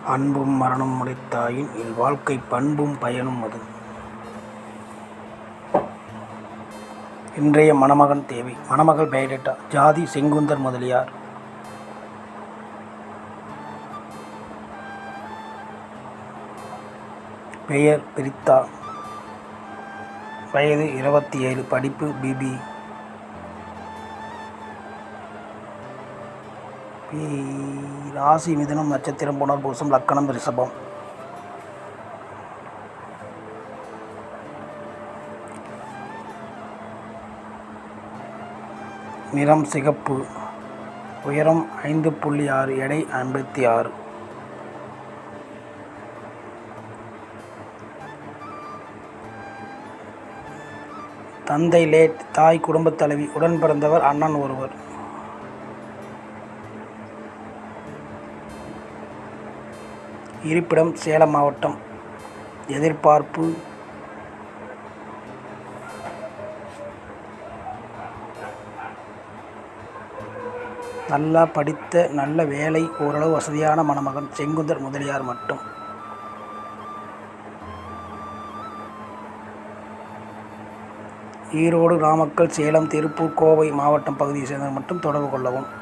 அன்பும் மரணம் உடைத்தாயின் இல்வாழ்க்கை பண்பும் பயனும் அது. இன்றைய மணமகன் தேவை. மணமகள் பயோடேட்டா. ஜாதி செங்குந்தர் முதலியார். பெயர் பிரித்தா. வயது 27. படிப்பு பிபி. ராசி மிதுனம். நட்சத்திரம் புனர்பூசம். லக்கணம் ரிஷபம். நிறம் சிகப்பு. உயரம் 5.6. எடை 56. தந்தை லேட். தாய் குடும்பத் தலைவி. உடன் பிறந்தவர் அண்ணன் ஒருவர். இருப்பிடம் சேலம் மாவட்டம். எதிர்பார்ப்பு நல்லா படித்த, நல்ல வேலை, ஓரளவு வசதியான மணமகன். செங்குந்தர் முதலியார் மட்டும். ஈரோடு, நாமக்கல், சேலம், திருப்பூர், கோவை மாவட்டம் பகுதியை சேர்ந்தவர் மட்டும் தொடர்பு கொள்ளவும்.